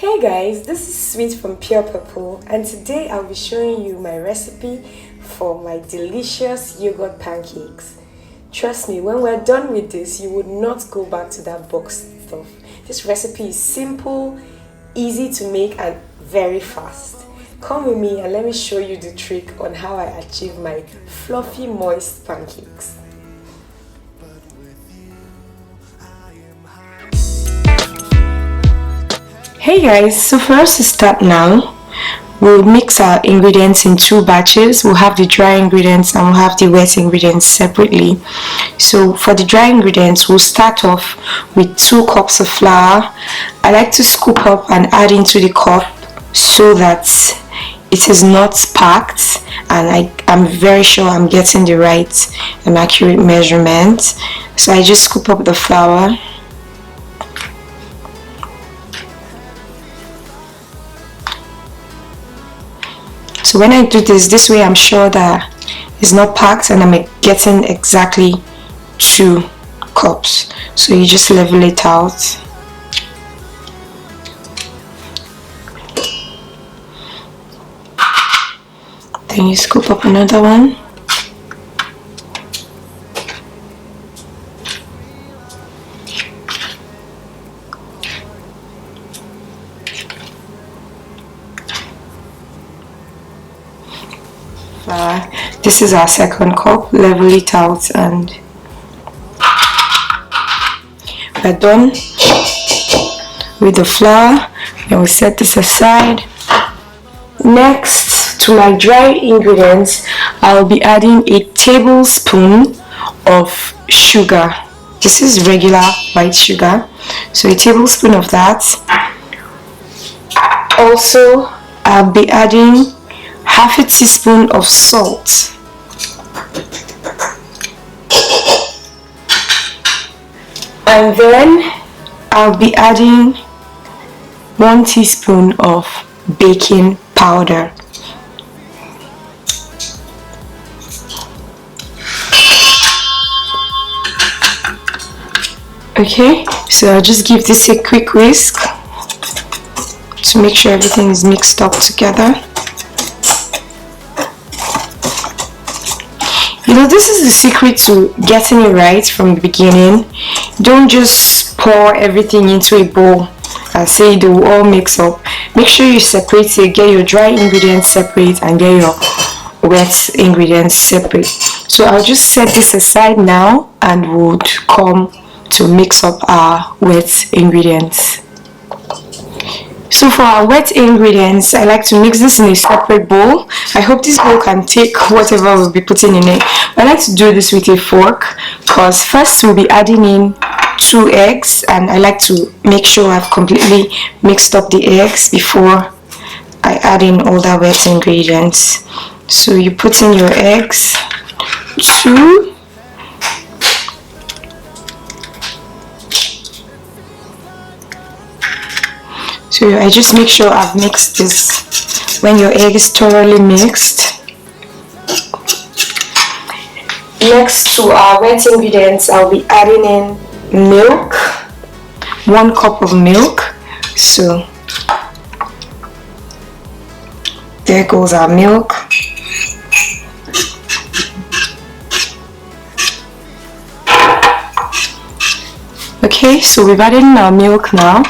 Hey guys, this is Sweet from Pure Purple, and today I'll be showing you my recipe for my delicious yogurt pancakes. Trust me, when we're done with this, you would not go back to that box stuff. This recipe is simple, easy to make, and very fast. Come with me and let me show you the trick on how I achieve my fluffy, moist pancakes. Hey guys, so for us to start now, we'll mix our ingredients in two batches. We'll have the dry ingredients and we'll have the wet ingredients separately. So for the dry ingredients, we'll start off with 2 cups of flour. I like to scoop up and add into the cup so that it is not packed, and I'm very sure I'm getting the right and accurate measurement. So I just scoop up the flour. So when I do this way, I'm sure that it's not packed and I'm getting exactly 2 cups. So you just level it out. Then you scoop up another one. This is our second cup. Level it out and we're done with the flour. Then we'll set this aside. Next, to my dry ingredients, I'll be adding a tablespoon of sugar. This is regular white sugar, so a tablespoon of that. Also, I'll be adding half a teaspoon of salt. And then I'll be adding 1 teaspoon of baking powder. Okay, so I'll just give this a quick whisk to make sure everything is mixed up together. You know, this is the secret to getting it right from the beginning. Don't just pour everything into a bowl and say they will all mix up. Make sure you separate it, get your dry ingredients separate and get your wet ingredients separate. So I'll just set this aside now and would come to mix up our wet ingredients. So for our wet ingredients, I like to mix this in a separate bowl. I hope this bowl can take whatever we'll be putting in it. I like to do this with a fork because first we'll be adding in 2 eggs, and I like to make sure I've completely mixed up the eggs before I add in all the wet ingredients. So you put in your eggs, 2. So I just make sure I've mixed this. When your egg is thoroughly mixed, next to our wet ingredients, I'll be adding in milk, 1 cup of milk. So there goes our milk. Okay, so we've added in our milk now.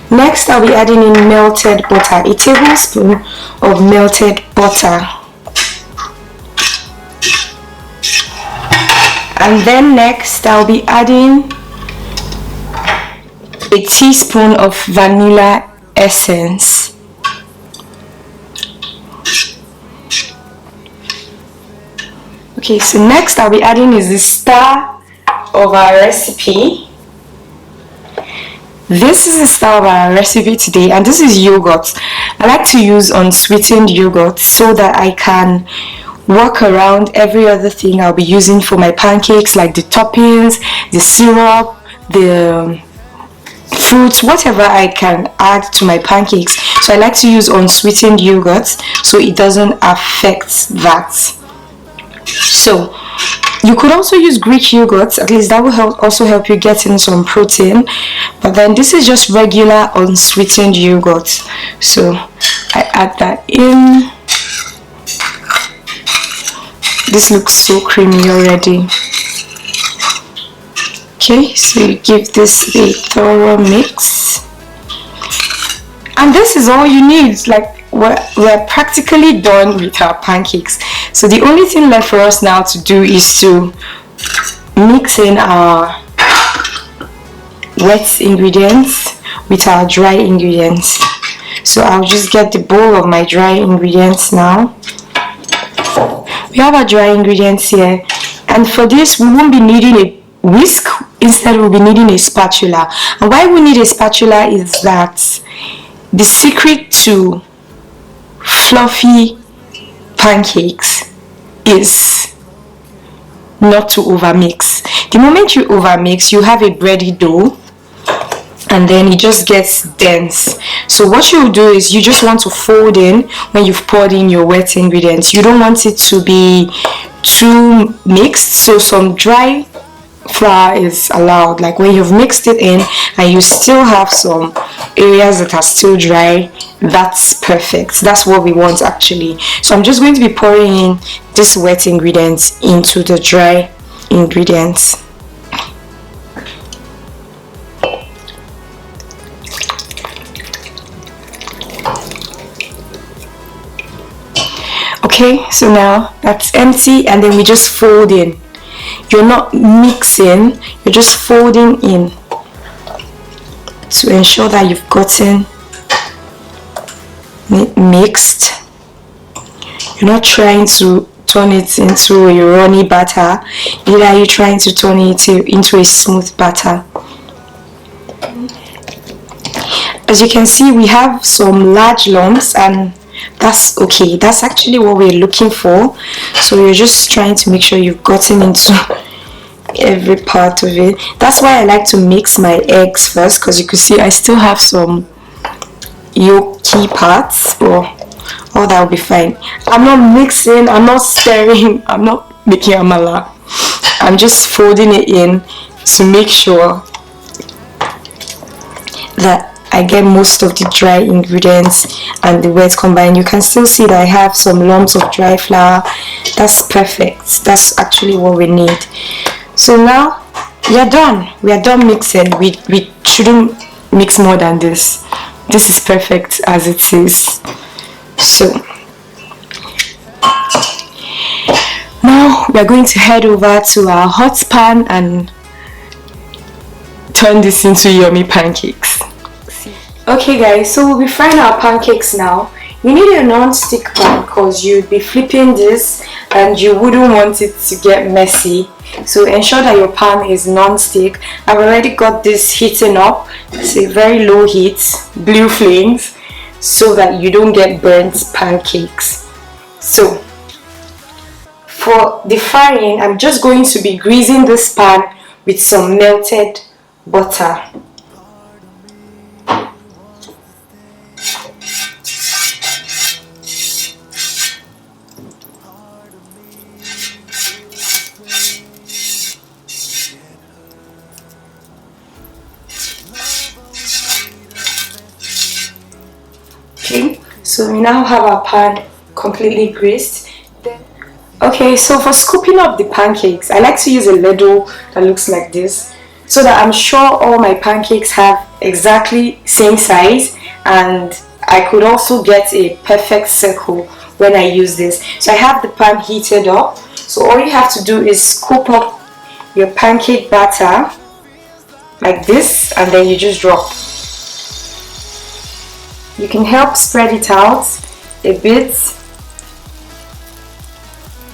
Next, I'll be adding in melted butter, a tablespoon of melted butter. And then next, I'll be adding a teaspoon of vanilla essence. Okay, so next I'll be adding is the star of our recipe. This is the star of our recipe today, and this is yogurt. I like to use unsweetened yogurt so that I can work around every other thing I'll be using for my pancakes, like the toppings, the syrup, the fruits, whatever I can add to my pancakes. So I like to use unsweetened yogurt so it doesn't affect that. So You could also use Greek yogurt, at least that will also help you get in some protein. But then this is just regular unsweetened yogurt. So I add that in. This looks so creamy already. Okay, so you give this a thorough mix. And this is all you need. Like, we're practically done with our pancakes. So the only thing left for us now to do is to mix in our wet ingredients with our dry ingredients. So I'll just get the bowl of my dry ingredients now. We have our dry ingredients here, and for this we won't be needing a whisk. Instead we'll be needing a spatula. And why we need a spatula is that the secret to fluffy pancakes is not to overmix. The moment you overmix, you have a bready dough and then it just gets dense. So what you do is you just want to fold in when you've poured in your wet ingredients. You don't want it to be too mixed, so some dry flour is allowed. Like when you've mixed it in and you still have some areas that are still dry, that's perfect. That's what we want actually. So I'm just going to be pouring in this wet ingredients into the dry ingredients. Okay, so now that's empty, and then we just fold in. You're not mixing, you're just folding in to ensure that you've gotten it mixed. You're not trying to turn it into a runny batter, neither are you trying to turn it into a smooth batter. As you can see, we have some large lumps, and that's okay. That's actually what we're looking for. So you're just trying to make sure you've gotten into every part of it. That's why I like to mix my eggs first, because you can see I still have some yolky parts. Oh, that will be fine. I'm not mixing, I'm not stirring, I'm not making amala. I'm just folding it in to make sure that I get most of the dry ingredients and the wet combined. You can still see that I have some lumps of dry flour. That's perfect. That's actually what we need. So now we are done. We are done mixing. We shouldn't mix more than this. This is perfect as it is. So now we are going to head over to our hot pan and turn this into yummy pancakes. Okay guys, so we'll be frying our pancakes now. You need a non-stick pan because you'll be flipping this and you wouldn't want it to get messy. So ensure that your pan is non-stick. I've already got this heating up. It's a very low heat, blue flames, so that you don't get burnt pancakes. So for the frying, I'm just going to be greasing this pan with some melted butter. Okay, so we now have our pan completely greased. Okay, so for scooping up the pancakes, I like to use a ladle that looks like this, so that I'm sure all my pancakes have exactly same size, and I could also get a perfect circle when I use this. So I have the pan heated up, so all you have to do is scoop up your pancake batter like this, and then you just drop. You can help spread it out a bit,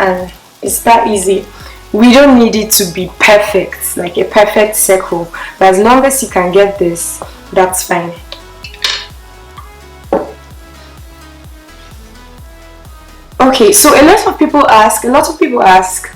and it's that easy. We don't need it to be perfect, like a perfect circle, but as long as you can get this, that's fine. Okay, so a lot of people ask,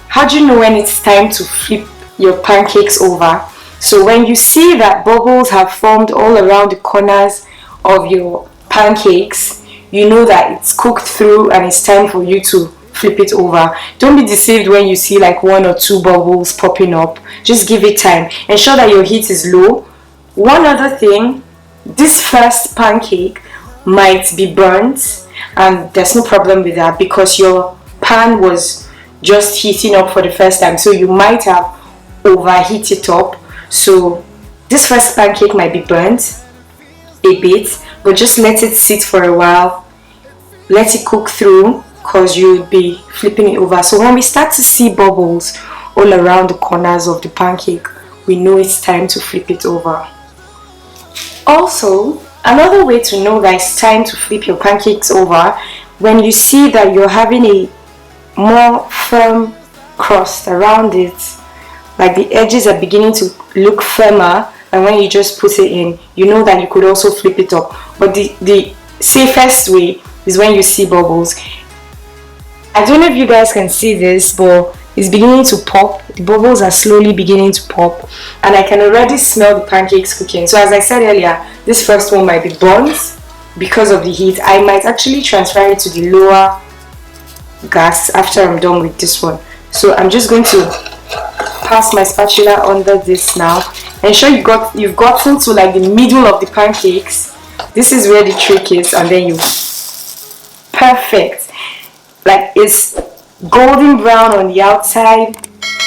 how do you know when it's time to flip your pancakes over? So when you see that bubbles have formed all around the corners of your pancakes, you know that it's cooked through and it's time for you to flip it over. Don't be deceived when you see like 1 or 2 bubbles popping up. Just give it time. Ensure that your heat is low. One other thing, this first pancake might be burnt, and there's no problem with that because your pan was just heating up for the first time, so you might have overheat it up. So this first pancake might be burnt a bit, but just let it sit for a while, let it cook through, because you'll be flipping it over. So when we start to see bubbles all around the corners of the pancake, we know it's time to flip it over. Also, another way to know that it's time to flip your pancakes over, when you see that you're having a more firm crust around it, like the edges are beginning to look firmer, and when you just put it in, you know that you could also flip it up. But the safest way is when you see bubbles. I don't know if you guys can see this, but it's beginning to pop. The bubbles are slowly beginning to pop, and I can already smell the pancakes cooking. So as I said earlier, this first one might be burnt because of the heat. I might actually transfer it to the lower gas after I'm done with this one. So I'm just going to pass my spatula under this now. Ensure you've gotten to like the middle of the pancakes. This is where the trick is, and then you perfect. Like it's golden brown on the outside,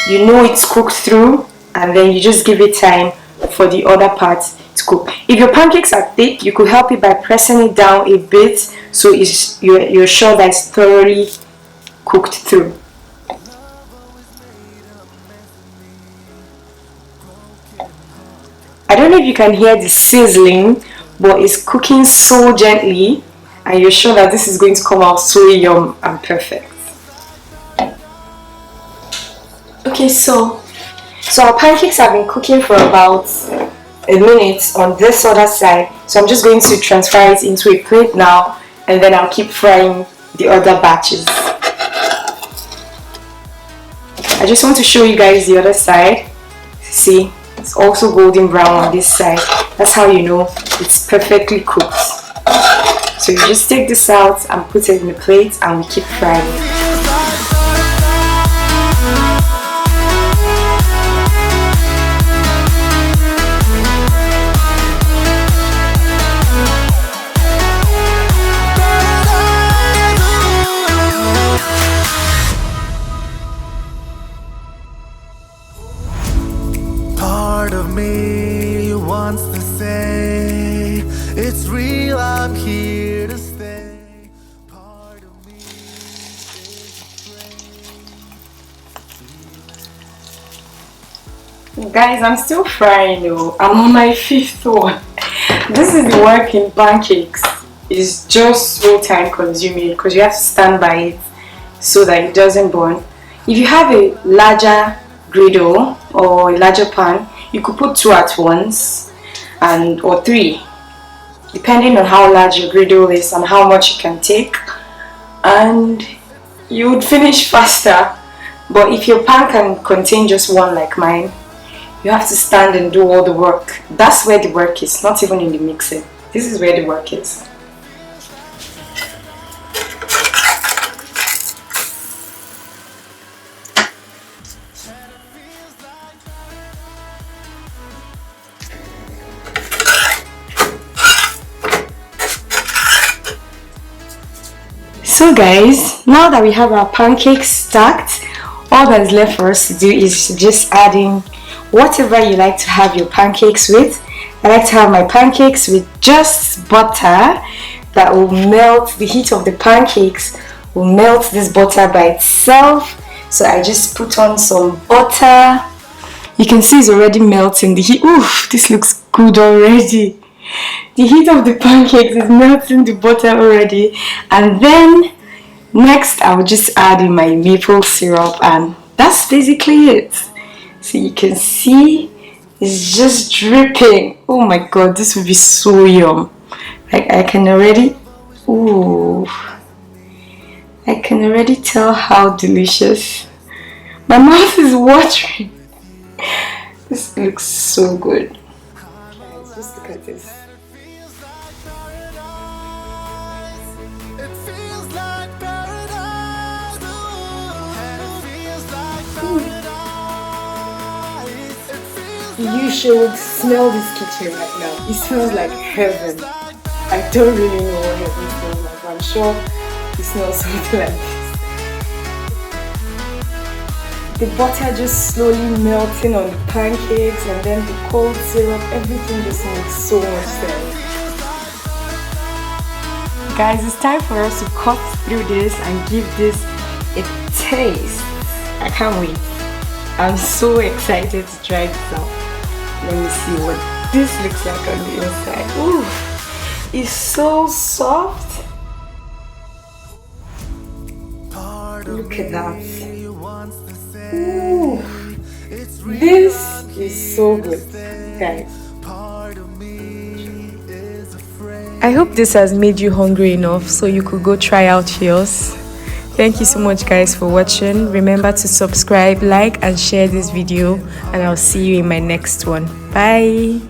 you know it's cooked through, and then you just give it time for the other part to cook. If your pancakes are thick, you could help it by pressing it down a bit, so you're sure that it's thoroughly cooked through. I don't know if you can hear the sizzling, but it's cooking so gently, and you're sure that this is going to come out so yum and perfect. Okay, so our pancakes have been cooking for about a minute on this other side, so I'm just going to transfer it into a plate now, and then I'll keep frying the other batches. I just want to show you guys the other side. See, it's also golden brown on this side. That's how you know it's perfectly cooked. So you just take this out and put it in the plate, and we keep frying. Part of me wants to say it's real, I'm here to stay. Part of me is Guys, I'm still frying though. I'm on my 5th one. This is the work in pancakes. It's just so time consuming because you have to stand by it so that it doesn't burn. If you have a larger griddle or a larger pan, you could put 2 at once, or 3, depending on how large your griddle is and how much you can take, and you would finish faster. But if your pan can contain just 1 like mine, you have to stand and do all the work. That's where the work is, not even in the mixing. This is where the work is. So guys, now that we have our pancakes stacked, all that is left for us to do is just adding whatever you like to have your pancakes with. I like to have my pancakes with just butter that will melt. The heat of the pancakes will melt this butter by itself. So I just put on some butter. You can see it's already melting. The heat, oof, this looks good already. The heat of the pancakes is melting the butter already, and then next I'll just add in my maple syrup, and that's basically it. So you can see it's just dripping. Oh my god, this will be so yum. Like I can already tell how delicious. My mouth is watering. This looks so good. Guys, just look at this. You should smell this kitchen right now. It smells like heaven. I don't really know what heaven smells like, but I'm sure it smells something like this. The butter just slowly melting on the pancakes, and then the cold syrup, everything just makes so much sense. Guys, it's time for us to cut through this and give this a taste. I can't wait. I'm so excited to try this out. Let me see what this looks like on the inside. Ooh, it's so soft. Look at that. Ooh, this is so good, guys. I hope this has made you hungry enough so you could go try out yours. Thank you so much guys for watching. Remember to subscribe, like and share this video, and I'll see you in my next one. Bye.